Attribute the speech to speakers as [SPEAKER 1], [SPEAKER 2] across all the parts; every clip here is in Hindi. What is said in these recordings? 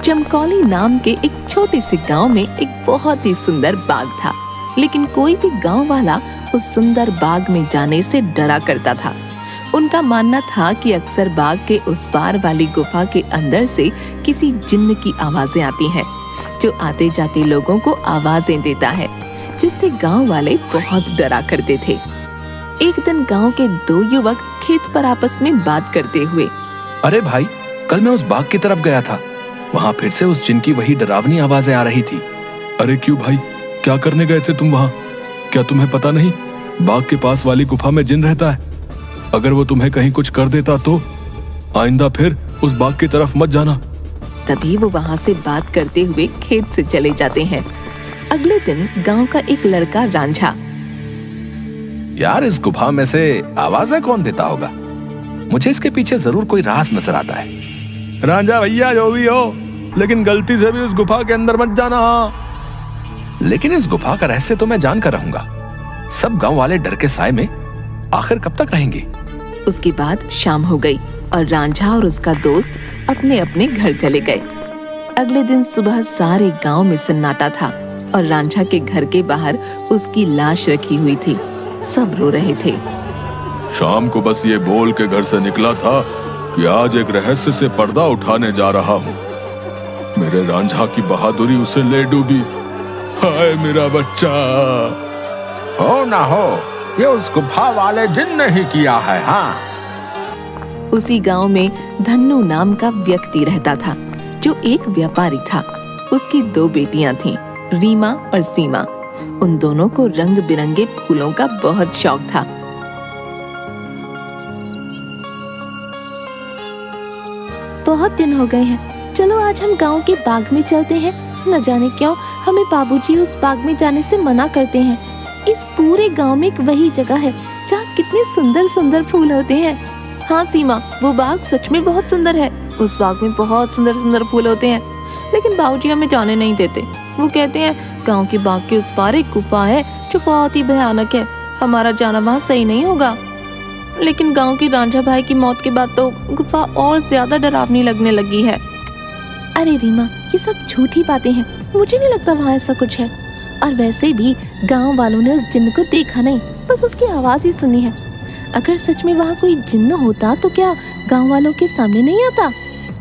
[SPEAKER 1] चमकौली नाम के एक छोटे से गांव में एक बहुत ही सुंदर बाग था, लेकिन कोई भी गांव वाला उस सुंदर बाग में जाने से डरा करता था। उनका मानना था कि अक्सर बाग के उस पार वाली गुफा के अंदर से किसी जिन्न की आवाजें आती हैं, जो आते जाते लोगों को आवाजें देता है, जिससे गांव वाले बहुत डरा करते थे। एक दिन गांव के दो युवक खेत पर आपस में बात करते हुए,
[SPEAKER 2] अरे भाई, कल मैं उस बाग की तरफ गया था, वहाँ फिर से उस जिन की वही डरावनी आवाजें आ रही थी।
[SPEAKER 3] अरे क्यों भाई, क्या करने गए थे तुम वहाँ? क्या तुम्हें पता नहीं बाग के पास वाली गुफा में जिन रहता है? अगर वो तुम्हें कहीं कुछ कर देता तो आइंदा फिर उस बाग की तरफ मत जाना।
[SPEAKER 1] तभी वो वहाँ से बात करते हुए खेत से चले जाते हैं। अगले दिन गांव का एक लड़का रांझा,
[SPEAKER 2] यार, इस गुफा में से आवाजें कौन देता होगा? मुझे इसके पीछे जरूर कोई राज नजर आता है।
[SPEAKER 3] रांझा भैया, जो भी हो, लेकिन गलती से भी उस गुफा के अंदर मत जाना।
[SPEAKER 2] लेकिन इस गुफा का रहस्य तो मैं जान कर रहूंगा। सब गांव वाले डर के साए में आखिर कब तक रहेंगे?
[SPEAKER 1] उसके बाद शाम हो गई और रांझा और उसका दोस्त अपने अपने घर चले गए। अगले दिन सुबह सारे गांव में सन्नाटा था और रांझा के घर के बाहर उसकी लाश रखी हुई थी। सब रो रहे थे।
[SPEAKER 3] शाम को बस ये बोल के घर से निकला था कि आज एक रहस्य से पर्दा उठाने जा रहा हूँ। मेरे रांझा की बहादुरी उसे ले डूबी। हाय मेरा बच्चा।
[SPEAKER 2] हो ना हो, ये उस गुफा वाले जिन ने ही किया है। हाँ।
[SPEAKER 1] उसी गांव में धन्नू नाम का व्यक्ति रहता था, जो एक व्यापारी था। उसकी दो बेटियां थीं, रीमा और सीमा। उन दोनों को रंग बिरंगे फूलों का बहुत शौक था। बहुत दिन हो गए हैं, चलो आज हम गांव के बाग में चलते हैं। न जाने क्यों हमें बाबूजी उस बाग में जाने से मना करते हैं। इस पूरे गांव में एक वही जगह है जहाँ कितने सुंदर सुंदर फूल होते हैं। हाँ सीमा, वो बाग सच में बहुत सुंदर है। उस बाग में बहुत सुंदर सुंदर फूल होते हैं, लेकिन बाबूजी हमें जाने नहीं देते। वो कहते हैं गांव के बाग के उस पार एक गुफा है जो बहुत ही भयानक है, हमारा जाना वहाँ सही नहीं होगा। लेकिन गांव की रांझा भाई की मौत के बाद तो गुफा और ज्यादा डरावनी लगने लगी है। अरे रीमा, ये सब झूठी बातें हैं, मुझे नहीं लगता वहाँ ऐसा कुछ है। और वैसे भी गांव वालों ने उस जिन्न को देखा नहीं, बस उसकी आवाज ही सुनी है। अगर सच में वहाँ कोई जिन्न होता तो क्या गांव वालों के सामने नहीं आता?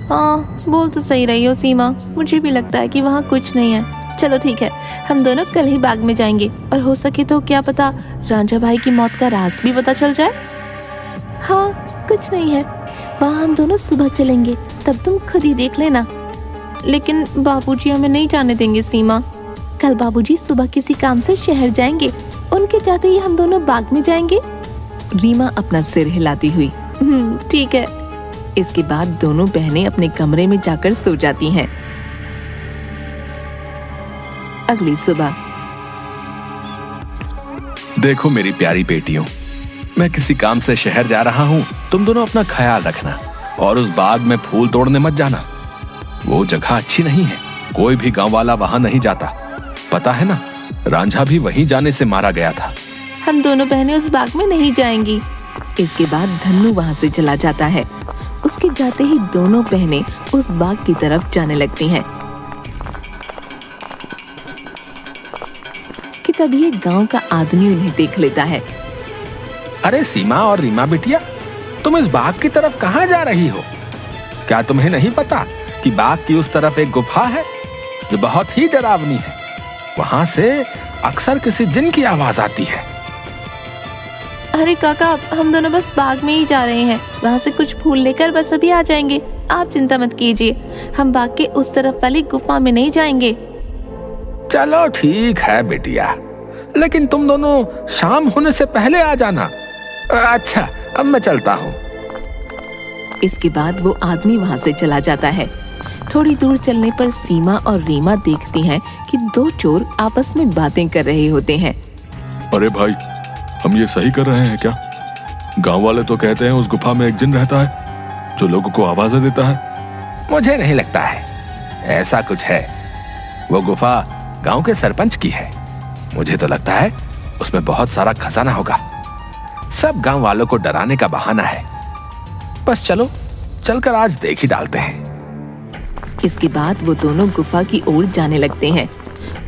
[SPEAKER 1] हाँ, बोल तो सही रही हो सीमा, मुझे भी लगता है कि वहाँ कुछ नहीं है। चलो ठीक है, हम दोनों कल ही बाग में जाएंगे और हो सके तो क्या पता रांझा भाई की मौत का राज भी पता चल जाए। हाँ, कुछ नहीं है, वहाँ हम दोनों सुबह चलेंगे, तब तुम खुद ही देख लेना। लेकिन बाबूजी हमें नहीं जाने देंगे सीमा। कल बाबूजी सुबह किसी काम से शहर जाएंगे, उनके जाते ही हम दोनों बाग में जाएंगे। रीमा अपना सिर हिलाती हुई ठीक है। इसके बाद दोनों बहनें अपने कमरे में जाकर सो जाती हैं। अगली सुबह,
[SPEAKER 2] देखो मेरी प्यारी बेटियों, मैं किसी काम से शहर जा रहा हूँ। तुम दोनों अपना ख्याल रखना और उस बाग में फूल तोड़ने मत जाना। वो जगह अच्छी नहीं है, कोई भी गांव वाला वहां नहीं जाता। पता है ना, रांझा भी वहीं जाने से मारा गया था।
[SPEAKER 1] हम दोनों बहनें उस बाग में नहीं जाएंगी। इसके बाद धन्नू वहां से चला जाता है। उसके जाते ही दोनों बहनें उस बाग की तरफ जाने लगती हैं कि तभी एक गांव का आदमी उन्हें देख लेता है।
[SPEAKER 2] अरे सीमा और रीमा बिटिया, तुम इस बाग की तरफ कहाँ जा रही हो? क्या तुम्हें नहीं पता कि बाग की उस तरफ एक गुफा है जो बहुत ही डरावनी है? वहां से अक्सर किसी जिन की आवाज आती है।
[SPEAKER 1] अरे काका, हम दोनों बस बाग में ही जा रहे हैं, वहाँ से कुछ फूल लेकर बस अभी आ जाएंगे। आप चिंता मत कीजिए, हम बाग के उस तरफ वाली गुफा में नहीं जाएंगे।
[SPEAKER 2] चलो ठीक है बेटिया, लेकिन तुम दोनों शाम होने से पहले आ जाना। अच्छा, अब मैं चलता हूँ।
[SPEAKER 1] इसके बाद वो आदमी वहाँ से चला जाता है। थोड़ी दूर चलने पर सीमा और रीमा देखती हैं कि दो चोर आपस में बातें कर रहे होते हैं।
[SPEAKER 3] अरे भाई, हम ये सही कर रहे हैं क्या? गांव वाले तो कहते हैं उस गुफा में एक जिन रहता है जो लोगों को आवाजें देता है।
[SPEAKER 2] मुझे नहीं लगता है ऐसा कुछ है। वो गुफा गांव के सरपंच की है। मुझे तो लगता है उसमें बहुत सारा खजाना होगा। सब गांव वालों को डराने का बहाना है। बस चलो, चलकर आज देख ही डालते हैं।
[SPEAKER 1] इसके बाद वो दोनों गुफा की ओर जाने लगते हैं।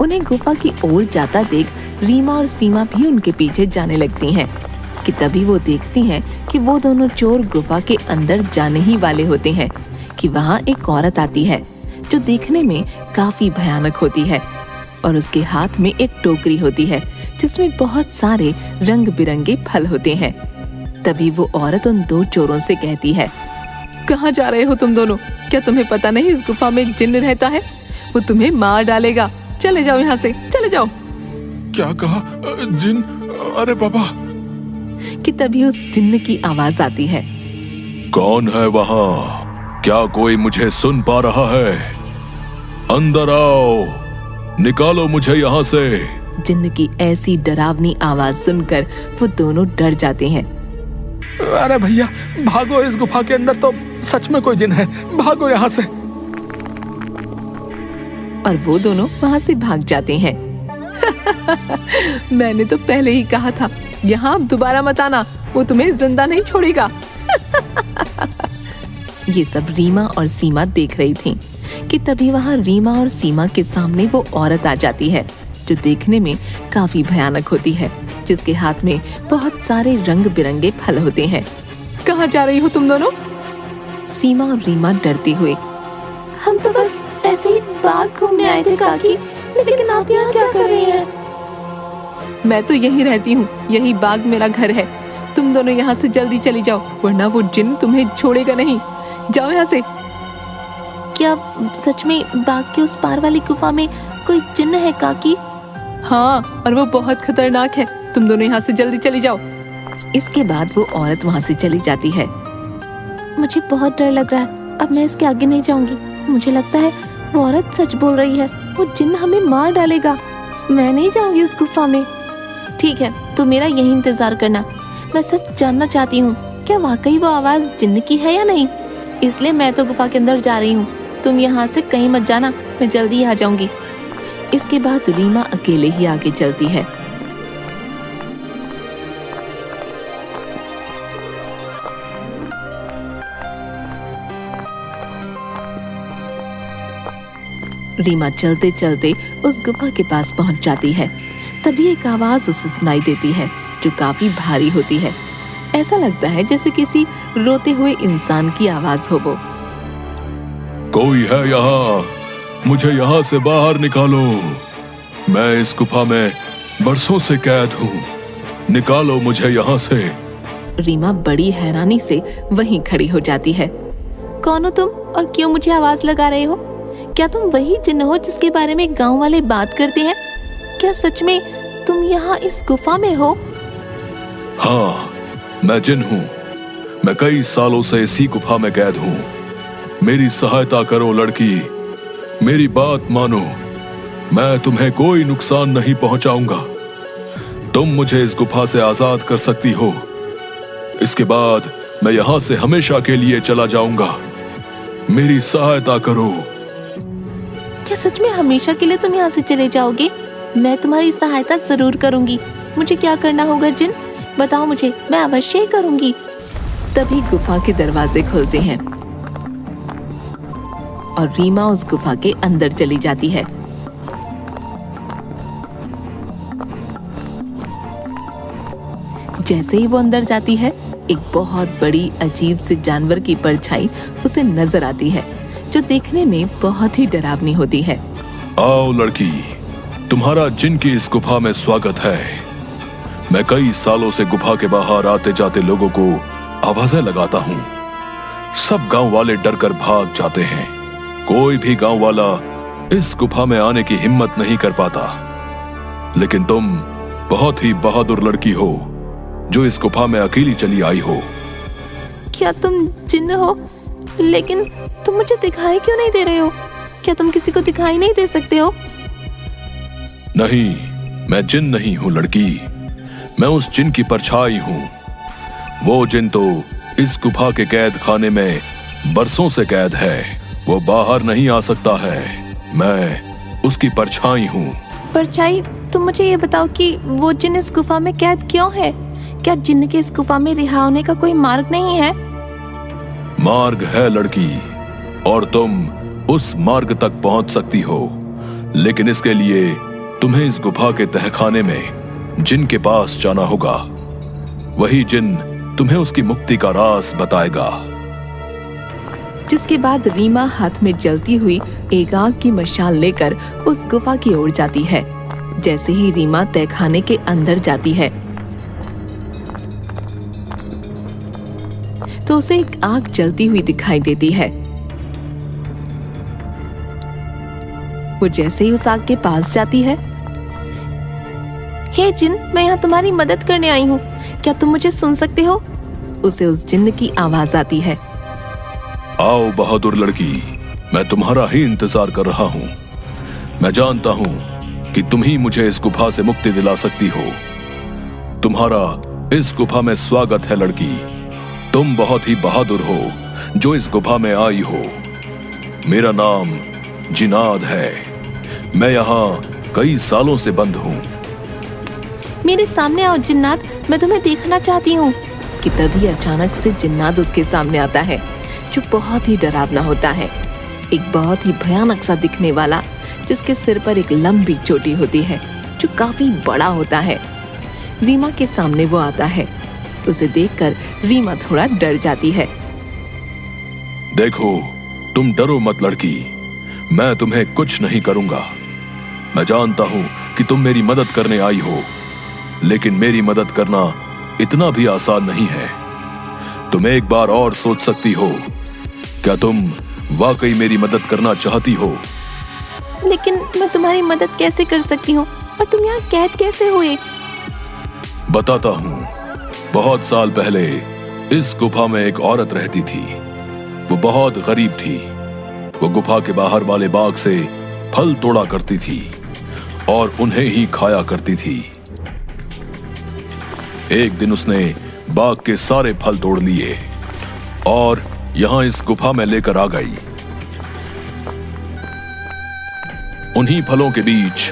[SPEAKER 1] उन्हें गुफा की ओर जाता देख रीमा और सीमा भी उनके पीछे जाने लगती हैं कि तभी वो देखती हैं कि वो दोनों चोर गुफा के अंदर जाने ही वाले होते हैं कि वहाँ एक औरत आती है जो देखने में काफी भयानक होती है और उसके हाथ में एक टोकरी होती है जिसमें बहुत सारे रंग बिरंगे फल होते हैं। तभी वो औरत उन दो चोरों से कहती है, कहाँ जा रहे हो तुम दोनों? क्या तुम्हें पता नहीं इस गुफा में एक जिन्न रहता है? वो तुम्हें मार डालेगा। चले जाओ यहाँ से, चले जाओ।
[SPEAKER 3] क्या कहा? जिन? अरे बाबा!
[SPEAKER 1] कि तभी उस जिन्न की आवाज आती है,
[SPEAKER 3] कौन है वहाँ? क्या कोई मुझे सुन पा रहा है? अंदर आओ, निकालो मुझे यहाँ से।
[SPEAKER 1] जिन्न की ऐसी डरावनी आवाज सुनकर वो दोनों डर जाते हैं।
[SPEAKER 2] अरे भैया भागो, इस गुफा के अंदर तो सच में कोई जिन है, भागो यहाँ से।
[SPEAKER 1] और वो दोनों वहाँ से भाग जाते हैं। मैंने तो पहले ही कहा था, यहाँ दोबारा मत आना, वो तुम्हें जिंदा नहीं छोड़ेगा। ये सब रीमा और सीमा देख रही थीं कि तभी वहाँ रीमा और सीमा के सामने वो औरत आ जाती है जो देखने में काफी भयानक होती है, जिसके हाथ में बहुत सारे रंग बिरंगे फल होते हैं। कहाँ जा रही हो तुम दोनों? सीमा और रीमा डरते हुए, हम तो बस ऐसे ही बाग घूमने आए थे काकी, लेकिन आप यहाँ क्या कर रही हैं? मैं तो यहीं रहती हूँ, यही बाग मेरा घर है। तुम दोनों यहाँ से जल्दी चली जाओ, वरना वो जिन्न तुम्हें छोड़ेगा नहीं। जाओ यहाँ से। क्या सच में बाग के उस पार वाली गुफा में कोई जिन्न है काकी? हाँ, और वो बहुत खतरनाक है। तुम दोनों यहाँ से जल्दी चली जाओ। इसके बाद वो औरत वहाँ से चली जाती है। मुझे बहुत डर लग रहा है, अब मैं इसके आगे नहीं जाऊंगी। मुझे लगता है वो औरत सच बोल रही है, वो जिन्न हमें मार डालेगा। मैं नहीं जाऊंगी उस गुफा में। ठीक है, तो मेरा यही इंतजार करना। मैं सच जानना चाहती हूँ, क्या वाकई वो आवाज जिन्न की है या नहीं? इसलिए मैं तो गुफा के अंदर जा रही हूँ। तुम यहाँ से कहीं मत जाना, मैं जल्दी आ जाऊंगी। इसके बाद रीमा अकेले ही आगे चलती है। रीमा चलते चलते उस गुफा के पास पहुंच जाती है। तभी एक आवाज उसे सुनाई देती है जो काफी भारी होती है। ऐसा लगता है जैसे किसी रोते हुए इंसान की आवाज हो वो।
[SPEAKER 3] कोई है यहाँ? मुझे यहाँ से बाहर निकालो। मैं इस गुफा में बरसों से कैद हूँ, निकालो मुझे यहाँ से।
[SPEAKER 1] रीमा बड़ी हैरानी से वहीं खड़ी हो जाती है। कौन हो तुम और क्यों मुझे आवाज लगा रहे हो? क्या तुम वही जिन्न हो जिसके बारे में गांव वाले बात करते हैं? क्या सच में तुम यहाँ इस गुफा में हो?
[SPEAKER 3] हाँ, मैं जिन हूँ। मैं कई सालों से इसी गुफा में कैद हूँ। मेरी सहायता करो लड़की, मेरी बात मानो। मैं तुम्हें कोई नुकसान नहीं पहुंचाऊंगा। तुम मुझे इस गुफा से आजाद कर सकती हो। इसके बाद मैं यहाँ से हमेशा के लिए चला जाऊंगा। मेरी सहायता करो।
[SPEAKER 1] क्या सच में हमेशा के लिए तुम यहाँ से चले जाओगे? मैं तुम्हारी सहायता जरूर करूंगी। मुझे क्या करना होगा जिन? बताओ मुझे, मैं अवश्य ही करूंगी। तभी गुफा के दरवाजे खुलते हैं और रीमा उस गुफा के अंदर चली जाती है। जैसे ही वो अंदर जाती है, एक बहुत बड़ी अजीब से जानवर की परछाई उसे नजर आती है जो देखने में बहुत ही डरावनी होती है।
[SPEAKER 3] आओ लड़की, तुम्हारा जिन की इस गुफा में स्वागत है। मैं कई सालों से गुफा के बाहर आते जाते लोगों को आवाजें लगाता हूँ। सब गांव वाले डर कर भाग जाते हैं। कोई भी गांव वाला इस गुफा में आने की हिम्मत नहीं कर पाता। लेकिन तुम बहुत ही बहादुर लड़की हो जो इस गुफा में अकेली चली आई हो।
[SPEAKER 1] क्या तुम जिन्न हो? लेकिन तुम मुझे दिखाई क्यों नहीं दे रहे हो? क्या तुम किसी को दिखाई नहीं दे सकते हो?
[SPEAKER 3] नहीं, मैं जिन नहीं हूँ लड़की। मैं उस जिन की परछाई हूँ। वो जिन तो इस गुफा के कैद खाने में बरसों से कैद है। वो बाहर नहीं आ सकता है। मैं उसकी परछाई हूँ।
[SPEAKER 1] परछाई? तुम मुझे ये बताओ कि वो जिन इस गुफा में कैद क्यों है? क्या जिन्न के इस गुफा में रिहा होने का कोई मार्ग नहीं है?
[SPEAKER 3] मार्ग है लड़की, और तुम उस मार्ग तक पहुंच सकती हो, लेकिन इसके लिए तुम्हें इस गुफा के तहखाने में जिन के पास जाना होगा। वही जिन तुम्हें उसकी मुक्ति का राज बताएगा।
[SPEAKER 1] जिसके बाद रीमा हाथ में जलती हुई एक आग की मशाल लेकर उस गुफा की ओर जाती है। जैसे ही रीमा तहखाने के अंदर जाती है तो उसे एक आग जलती हुई दिखाई देती है। वो जैसे ही उस आग के पास जाती है, हे जिन, मैं यहाँ तुम्हारी मदद करने आई हूँ, क्या तुम मुझे सुन सकते हो? उसे उस जिन्न की आवाज आती है।
[SPEAKER 3] आओ बहादुर लड़की, मैं तुम्हारा ही इंतजार कर रहा हूँ। मैं जानता हूँ कि तुम ही मुझे इस गुफा से मुक्ति दिला सकती हो। तुम्हारा इस गुफा में स्वागत है लड़की। तुम बहुत ही बहादुर हो जो इस गुफा में आई हो। मेरा नाम जिनाद है। मैं यहाँ कई सालों से बंद हूँ।
[SPEAKER 1] मेरे सामने आओ जिन्नात, मैं तुम्हें देखना चाहती हूँ। कि तभी अचानक से जिन्नात उसके सामने आता है, जो बहुत ही डरावना होता है। एक बहुत ही भयानक सा दिखने वाला, जिसके सिर पर एक लंबी चोटी होती है जो काफी बड़ा होता है। रीमा के सामने वो आता है। उसे देखकर रीमा थोड़ा डर जाती है।
[SPEAKER 3] देखो, तुम डरो मत लड़की, मैं तुम्हें कुछ नहीं करूंगा। मैं जानता हूं कि तुम मेरी मदद करने आई हो, लेकिन मेरी मदद करना इतना भी आसान नहीं है। तुम एक बार और सोच सकती हो। क्या तुम वाकई मेरी मदद करना चाहती हो?
[SPEAKER 1] लेकिन मैं तुम्हारी मदद कैसे कर सकती हूँ, और तुम यहाँ कैद कैसे हुए?
[SPEAKER 3] बताता हूँ। बहुत साल पहले इस गुफा में एक औरत रहती थी। वो बहुत गरीब थी। वो गुफा के बाहर वाले बाग से फल तोड़ा करती थी और उन्हें ही खाया करती थी। एक दिन उसने बाग के सारे फल तोड़ लिए और यहां इस गुफा में लेकर आ गई। उन्हीं फलों के बीच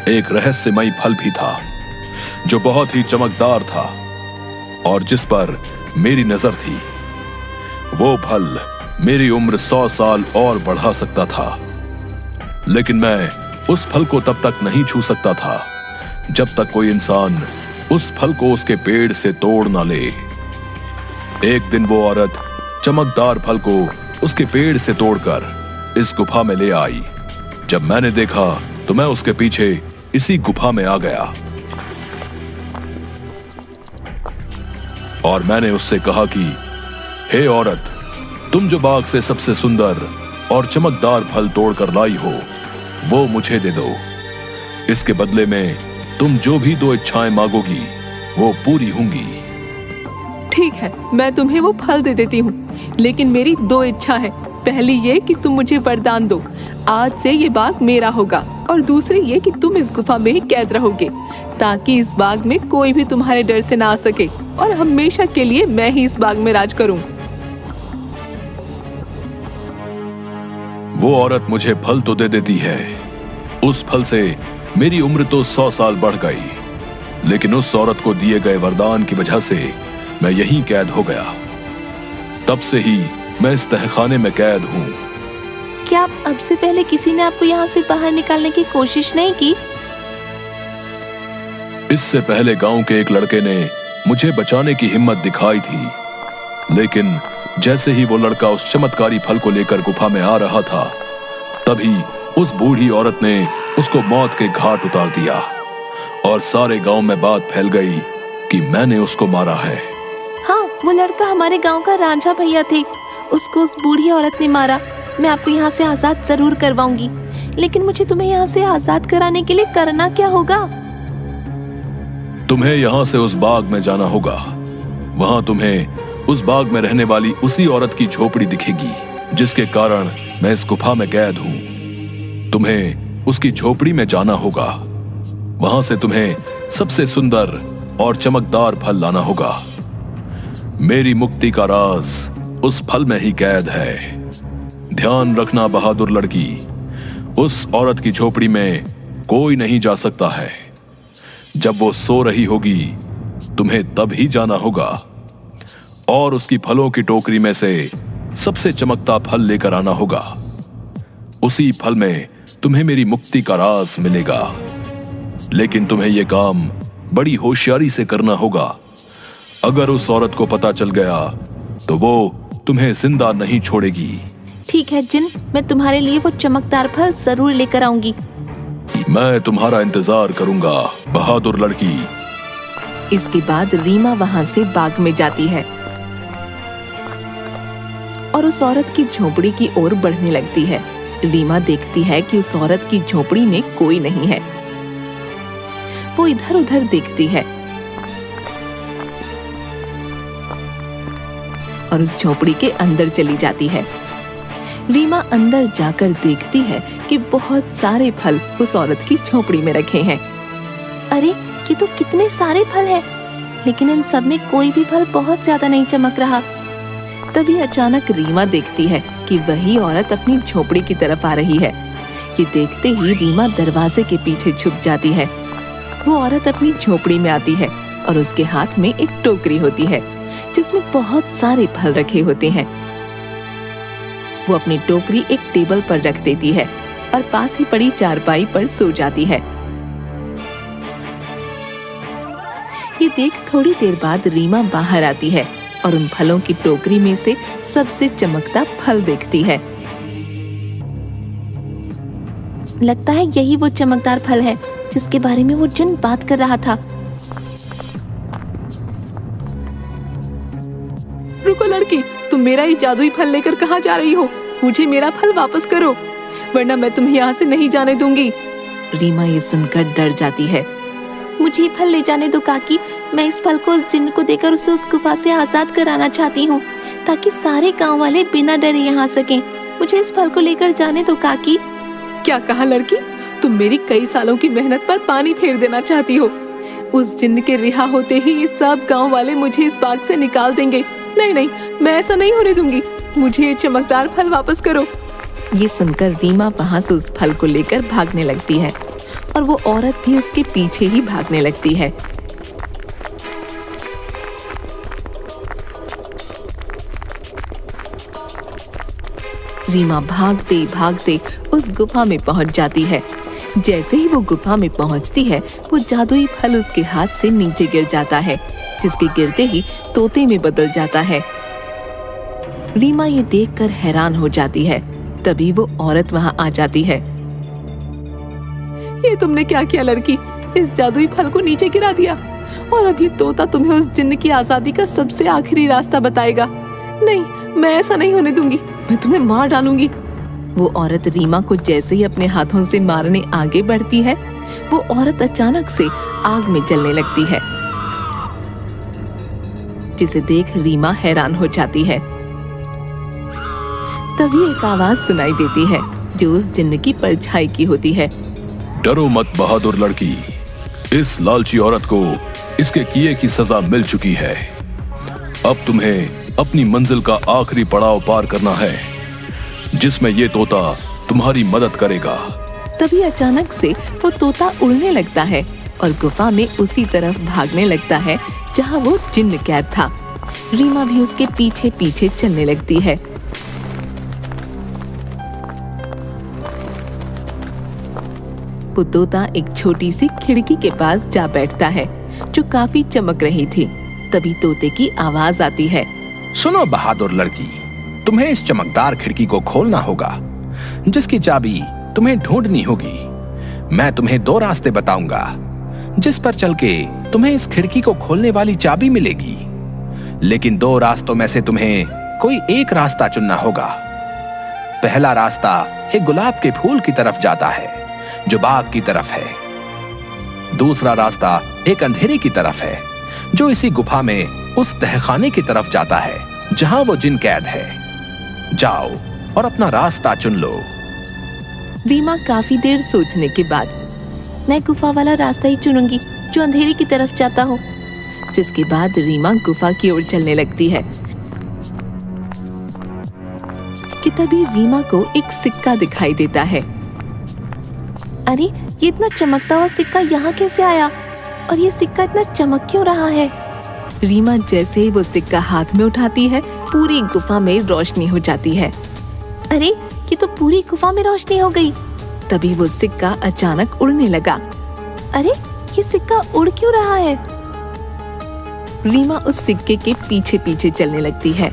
[SPEAKER 3] एक रहस्यमयी फल भी था, जो बहुत ही चमकदार था और जिस पर मेरी नजर थी। वो फल मेरी उम्र 100 साल और बढ़ा सकता था, लेकिन मैं उस फल को तब तक नहीं छू सकता था जब तक कोई इंसान उस फल को उसके पेड़ से तोड़ ना ले। एक दिन वो औरत चमकदार फल को उसके पेड़ से तोड़कर इस गुफा में ले आई। जब मैंने देखा तो मैं उसके पीछे इसी गुफा में आ गया और मैंने उससे कहा कि हे औरत, तुम जो बाग से सबसे सुंदर और चमकदार फल तोड़कर लाई हो, वो मुझे दे दो। इसके बदले में तुम जो भी 2 इच्छाएं मांगोगी वो पूरी होंगी।
[SPEAKER 1] ठीक है, मैं तुम्हें वो फल दे देती हूँ, लेकिन मेरी 2 इच्छा है। पहली ये कि तुम मुझे वरदान दो, आज से ये बाग मेरा होगा, और दूसरी ये कि तुम इस गुफा में ही कैद रहोगे, ताकि इस बाग में कोई भी तुम्हारे डर से ना आ सके और हमेशा के लिए मैं ही इस बाग में राज करूं।
[SPEAKER 3] वो औरत मुझे फल तो दे देती है। उस फल से मेरी उम्र तो 100 साल बढ़ गई, लेकिन उस औरत को दिए गए वरदान की वजह से मैं यहीं कैद हो गया। तब से ही मैं इस तहखाने में कैद हूँ।
[SPEAKER 1] क्या अब से पहले किसी ने आपको यहाँ से बाहर निकालने की कोशिश नहीं की?
[SPEAKER 3] इससे पहले गांव के एक लड़के ने मुझे बचाने की हिम्मत दिखाई थी, लेकिन जैसे ही वो लड़का उस चमत्कारी फल को लेकर गुफा में आ रहा था, तभी उस बूढ़ी औरत ने उसको मौत के घाट उतार दिया और सारे गांव में बात फैल गई कि मैंने उसको मारा है।
[SPEAKER 1] हाँ, वो लड़का हमारे गांव का रांझा भैया थे। उसको उस बूढ़ी औरत ने मारा। मैं आपको यहाँ से आजाद जरूर करवाऊंगी, लेकिन मुझे तुम्हें यहाँ से आजाद कराने के लिए करना क्या होगा?
[SPEAKER 3] तुम्हें यहाँ से उस बाग में जाना होगा। वहां तुम्हें उस बाग में रहने वाली उसी औरत की झोपड़ी दिखेगी, जिसके कारण मैं इस गुफा में कैद हूँ। तुम्हें उसकी झोपड़ी में जाना होगा। वहां से तुम्हें सबसे सुंदर और चमकदार फल लाना होगा। मेरी मुक्ति का राज उस फल में ही कैद है। ध्यान रखना बहादुर लड़की, उस औरत की झोपड़ी में कोई नहीं जा सकता है। जब वो सो रही होगी, तुम्हें तब ही जाना होगा और उसकी फलों की टोकरी में से सबसे चमकता फल लेकर आना होगा। उसी फल में तुम्हें मेरी मुक्ति का राज मिलेगा। लेकिन तुम्हें यह काम बड़ी होशियारी से करना होगा। अगर उस औरत को पता चल गया तो वो तुम्हें जिंदा नहीं छोड़ेगी।
[SPEAKER 1] ठीक है जिन, मैं तुम्हारे लिए वो चमकदार फल जरूर लेकर आऊंगी।
[SPEAKER 3] मैं तुम्हारा इंतजार करूंगा बहादुर लड़की।
[SPEAKER 1] इसके बाद रीमा वहाँ से बाग में जाती है और उस औरत की झोपड़ी की ओर बढ़ने लगती है। रीमा देखती है कि उस औरत की झोपड़ी में कोई नहीं है। वो इधर उधर देखती है और उस झोपड़ी के अंदर चली जाती है। रीमा अंदर जाकर देखती है कि बहुत सारे फल उस औरत की झोपड़ी में रखे हैं। अरे ये तो कितने सारे फल हैं, लेकिन इन सब में कोई भी फल बहुत ज्यादा नहीं चमक रहा। तभी अचानक रीमा देखती है कि वही औरत अपनी झोपड़ी की तरफ आ रही है। ये देखते ही रीमा दरवाजे के पीछे छुप जाती है। वो औरत अपनी झोपड़ी में आती है और उसके हाथ में एक टोकरी होती है जिसमें बहुत सारे फल रखे होते हैं। वो अपनी टोकरी एक टेबल पर रख देती है और पास ही पड़ी चारपाई पर सो जाती है। ये देख थोड़ी देर बाद रीमा बाहर आती है और उन फलों की टोकरी में से सबसे चमकता फल देखती है। लगता है यही वो चमकदार फल है जिसके बारे में वो जिन बात कर रहा था। रुको लड़की, तुम मेरा ये जादुई फल लेकर कहाँ जा रही हो? मुझे मेरा फल वापस करो, वरना मैं तुम्हें यहाँ से नहीं जाने दूंगी। रीमा ये सुनकर डर जाती है। मुझे फल ले जाने दो काकी, मैं इस फल को उस जिन्न को देकर उसे उस गुफा से आजाद कराना चाहती हूँ, ताकि सारे गांव वाले बिना डरे यहाँ सकें। मुझे इस फल को लेकर जाने दो काकी। क्या कहा लड़की? तुम मेरी कई सालों की मेहनत पर पानी फेर देना चाहती हो? उस जिन्न के रिहा होते ही ये सब गांव वाले मुझे इस बाग से निकाल देंगे। नहीं नहीं, मैं ऐसा नहीं होने दूंगी। मुझे ये चमकदार फल वापस करो। ये सुनकर रीमा वहाँ से उस फल को लेकर भागने लगती है और वो औरत भी उसके पीछे ही भागने लगती है। रीमा भागते भागते उस गुफा में पहुंच जाती है। जैसे ही वो गुफा में पहुंचती है, वो जादुई फल उसके हाथ से नीचे गिर जाता है, जिसके गिरते ही तोते में बदल जाता है। रीमा ये देखकर हैरान हो जाती है। तभी वो औरत वहाँ आ जाती है। ये तुमने क्या किया लड़की? इस जादुई फल को नीचे गिरा दिया और अब ये तोता तुम्हें उस जिन्न की आजादी का सबसे आखिरी रास्ता बताएगा। नहीं, मैं ऐसा नहीं होने दूंगी, मैं तुम्हें मार डालूंगी। वो औरत रीमा को जैसे ही अपने हाथों से मारने आगे बढ़ती है, वो औरत अचानक से आग में जलने लगती है, जिसे देख रीमा हैरान हो जाती है। तभी एक आवाज सुनाई देती है जो उस जिन्न की परछाई की होती है।
[SPEAKER 3] डरो मत बहादुर लड़की, इस लालची औरत को इसके किए की सजा मिल चुकी है। अब तुम्हें अपनी मंजिल का आखिरी पड़ाव पार करना है, जिसमें ये तोता तुम्हारी मदद करेगा।
[SPEAKER 1] तभी अचानक से वो तोता उड़ने लगता है और गुफा में उसी तरफ भागने लगता है जहाँ वो जिन्न कैद था। रीमा भी उसके पीछे पीछे चलने लगती है। वो तोता एक छोटी सी खिड़की के पास जा बैठता है जो काफी चमक रही थी। तभी तोते की आवाज आती है।
[SPEAKER 2] सुनो बहादुर लड़की, तुम्हें इस चमकदार खिड़की को खोलना होगा, जिसकी चाबी तुम्हें ढूंढनी होगी। मैं तुम्हें 2 रास्ते बताऊंगा, जिस पर चल के तुम्हें इस खिड़की को खोलने वाली चाबी मिलेगी। लेकिन 2 रास्तों में से तुम्हें कोई एक रास्ता चुनना होगा। पहला रास्ता एक गुलाब के फूल की तरफ जाता है, जो बाग की तरफ है। दूसरा रास्ता एक अंधेरे की तरफ है, जो इसी गुफा में उस तहखाने की तरफ जाता है जहां वो जिन कैद है। जाओ और अपना रास्ता चुन लो।
[SPEAKER 1] रीमा काफी देर सोचने के बाद, मैं गुफा वाला रास्ता ही चुनूंगी जो अंधेरे की तरफ जाता हो। जिसके बाद रीमा गुफा की ओर चलने लगती है कि तभी रीमा को एक सिक्का दिखाई देता है। अरे, ये इतना चमकता हुआ सिक्का यहाँ कैसे आया? और ये सिक्का इतना चमक क्यों रहा है? रीमा जैसे ही वो सिक्का हाथ में उठाती है, पूरी गुफा में रोशनी हो जाती है। अरे, ये तो पूरी गुफा में रोशनी हो गई।
[SPEAKER 4] तभी वो सिक्का अचानक उड़ने लगा।
[SPEAKER 1] अरे ये सिक्का उड़ क्यों रहा है?
[SPEAKER 4] रीमा उस सिक्के के पीछे पीछे चलने लगती है।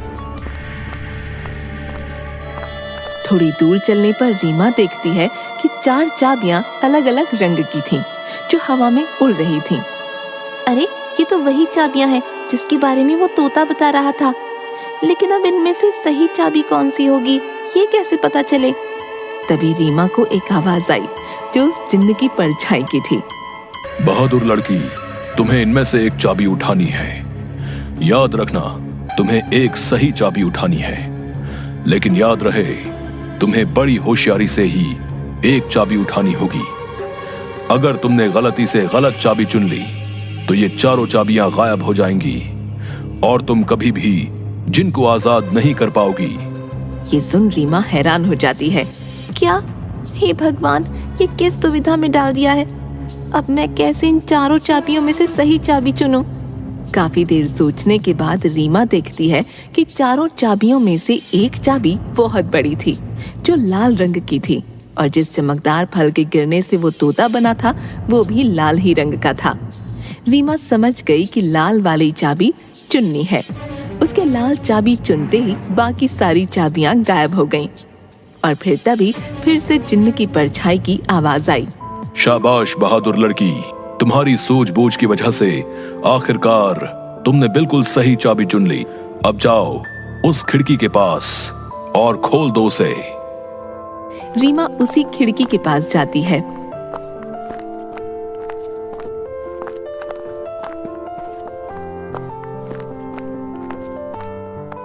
[SPEAKER 4] थोड़ी दूर चलने पर रीमा देखती है कि 4 चाबियां अलग अलग रंग की थीं, जो हवा में उड़ रही थीं।
[SPEAKER 1] अरे ये तो वही चाबियां हैं जिसके बारे में वो तोता बता रहा था। लेकिन अब इनमें से सही चाबी कौन सी होगी, ये कैसे पता चले?
[SPEAKER 4] तभी रीमा को एक आवाज आई जो उस जिन्न की परछाई की थी।
[SPEAKER 3] बहादुर लड़की, तुम्हें इनमें से एक चाबी उठानी है। याद रखना, तुम्हें एक सही चाबी उठानी है, लेकिन याद रहे तुम्हें बड़ी होशियारी से ही एक चाबी उठानी होगी। अगर तुमने गलती से गलत चाबी चुन ली तो ये चारों चाबियां गायब हो जाएंगी और तुम कभी भी जिनको आजाद नहीं कर पाओगी।
[SPEAKER 4] ये सुन रीमा हैरान हो जाती है।
[SPEAKER 1] क्या? हे भगवान, ये किस दुविधा में डाल दिया है। अब मैं कैसे इन चारों चाबियों में से सही चाबी चुनूं?
[SPEAKER 4] काफी देर सोचने के बाद रीमा देखती है कि चारों चाबियों में से एक चाबी बहुत बड़ी थी, जो लाल रंग की थी, और जिस चमकदार फल के गिरने से वो तोता बना था वो भी लाल ही रंग का था। रीमा समझ गई कि लाल वाली चाबी चुननी है। उसके लाल चाबी चुनते ही बाकी सारी चाबियां गायब हो गईं। और तभी फिर से जिन्न की परछाई की आवाज आई।
[SPEAKER 3] शाबाश बहादुर लड़की, तुम्हारी सूझबूझ की वजह से आखिरकार तुमने बिल्कुल सही चाबी चुन ली। अब जाओ उस खिड़की के पास और खोल दो उसे।
[SPEAKER 4] रीमा उसी खिड़की के पास जाती है।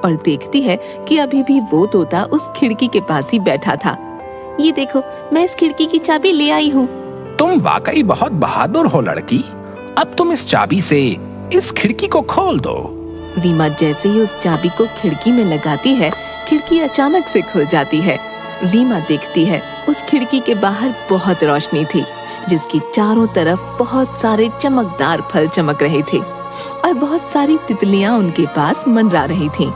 [SPEAKER 4] और देखती है कि अभी भी वो तोता उस खिड़की के पास ही बैठा था।
[SPEAKER 1] ये देखो, मैं इस खिड़की की चाबी ले आई हूँ।
[SPEAKER 5] तुम वाकई बहुत बहादुर हो लड़की। अब तुम इस चाबी से इस खिड़की को खोल दो।
[SPEAKER 4] रीमा जैसे ही उस चाबी को खिड़की में लगाती है, खिड़की अचानक से खुल जाती है। रीमा देखती है उस खिड़की के बाहर बहुत रोशनी थी, जिसकी चारों तरफ बहुत सारे चमकदार फल चमक रहे थे और बहुत सारी तितलियां उनके पास मंडरा रही थीं।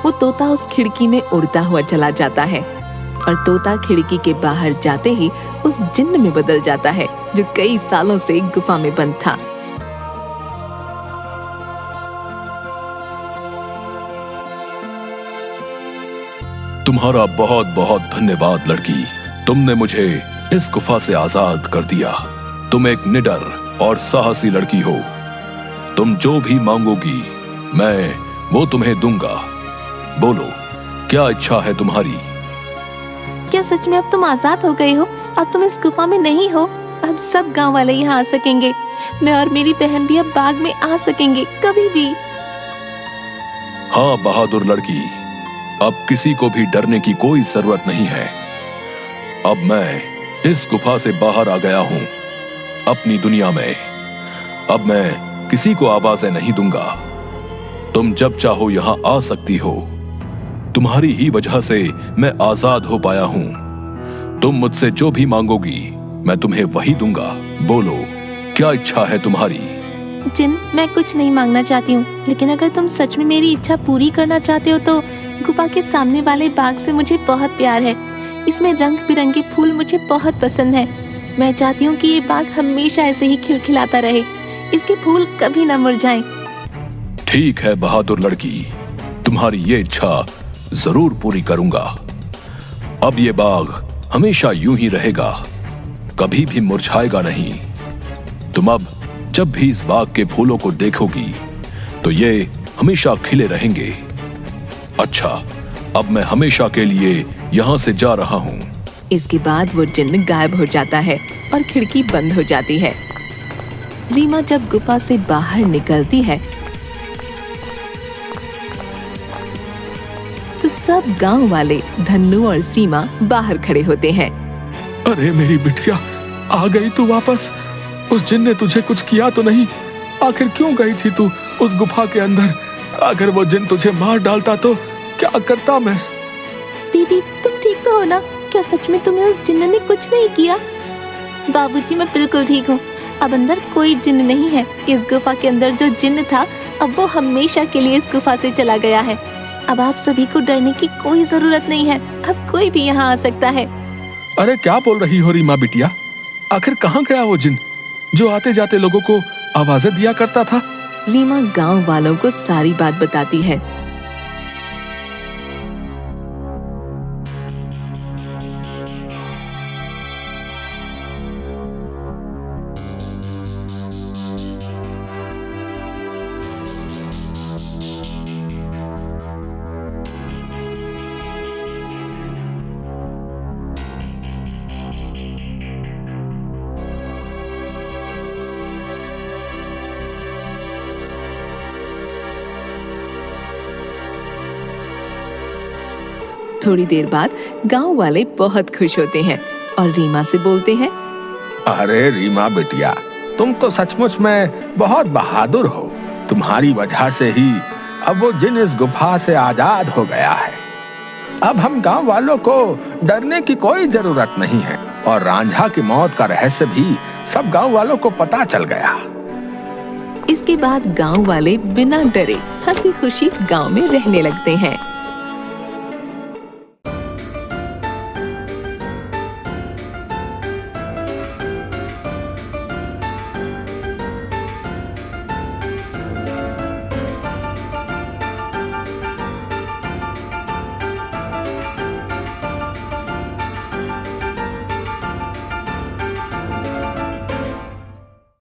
[SPEAKER 4] वो तोता उस खिड़की में उड़ता हुआ चला जाता है और तोता खिड़की के बाहर जाते ही उस जिन्न में बदल जाता है, जो कई सालों से गुफा में बंद था।
[SPEAKER 3] तुम्हारा बहुत बहुत धन्यवाद लड़की, तुमने मुझे इस गुफा से आजाद कर दिया। तुम एक निडर और साहसी लड़की हो। तुम जो भी मांगोगी मैं वो तुम्हें दूंगा। बोलो, क्या इच्छा है तुम्हारी?
[SPEAKER 1] क्या सच में अब तुम आजाद हो गए हो? अब तुम इस गुफा में नहीं हो। अब सब गांव वाले यहाँ आ सकेंगे। मैं और मेरी बहन भी अब बाग में आ सकेंगे कभी भी।
[SPEAKER 3] हाँ बहादुर लड़की, अब किसी को भी डरने की कोई जरूरत नहीं है। अब मैं इस गुफा से बाहर आ गया हूँ अपनी दुनिया में। अब मैं किसी को आवाजें नहीं दूंगा। तुम जब चाहो यहाँ आ सकती हो। तुम्हारी ही वजह से मैं आजाद हो पाया हूँ। तुम मुझसे जो भी मांगोगी मैं तुम्हें वही दूंगा। बोलो, क्या इच्छा है तुम्हारी?
[SPEAKER 1] जिन, मैं कुछ नहीं मांगना चाहती हूँ, लेकिन अगर तुम सच में मेरी इच्छा पूरी करना चाहते हो तो गुफा के सामने वाले बाग से मुझे बहुत प्यार है। इसमें रंग बिरंगे फूल मुझे बहुत पसंद है। मैं चाहती हूँ कि ये बाग हमेशा ऐसे ही खिलखिलाता रहे, इसके फूल कभी न मुरझाएं।
[SPEAKER 3] ठीक है बहादुर लड़की, तुम्हारी ये इच्छा जरूर पूरी करूंगा। अब ये बाग हमेशा यूं ही रहेगा, कभी भी मुरझाएगा नहीं। तुम अब जब भी इस बाग के फूलों को देखोगी तो ये हमेशा खिले रहेंगे। अच्छा, अब मैं हमेशा के लिए यहाँ से जा रहा हूँ।
[SPEAKER 4] इसके बाद वो जिन्न गायब हो जाता है और खिड़की बंद हो जाती है। रीमा जब गुफा से बाहर निकलती है तो सब गांव वाले धन्नू और सीमा बाहर खड़े होते हैं।
[SPEAKER 3] अरे मेरी बिटिया, आ गई तू वापस। उस जिन ने तुझे कुछ किया तो नहीं? आखिर क्यों गई थी तू उस गुफा के अंदर? अगर वो जिन तुझे मार डालता तो क्या करता मैं?
[SPEAKER 1] दीदी, तुम ठीक तो हो ना? क्या सच में तुम्हें उस जिन्न ने कुछ नहीं किया? बाबूजी, मैं बिल्कुल ठीक हूँ। अब अंदर कोई जिन्न नहीं है। इस गुफा के अंदर जो जिन्न था अब वो हमेशा के लिए इस गुफा से चला गया है। अब आप सभी को डरने की कोई जरूरत नहीं है, अब कोई भी यहाँ आ सकता है।
[SPEAKER 2] अरे क्या बोल रही हो रीमा बिटिया? आखिर कहाँ गया वो जिन जो आते जाते लोगों को आवाजें दिया करता था?
[SPEAKER 4] रीमा गांव वालों को सारी बात बताती है। थोड़ी देर बाद गांव वाले बहुत खुश होते हैं और रीमा से बोलते हैं,
[SPEAKER 5] अरे रीमा बिटिया, तुम तो सचमुच में बहुत बहादुर हो। तुम्हारी वजह से ही अब वो जिन इस गुफा से आजाद हो गया है। अब हम गांव वालों को डरने की कोई जरूरत नहीं है और रांझा की मौत का रहस्य भी सब गांव वालों को पता चल गया।
[SPEAKER 4] इसके बाद गांव वाले बिना डरे हंसी खुशी गांव में रहने लगते हैं।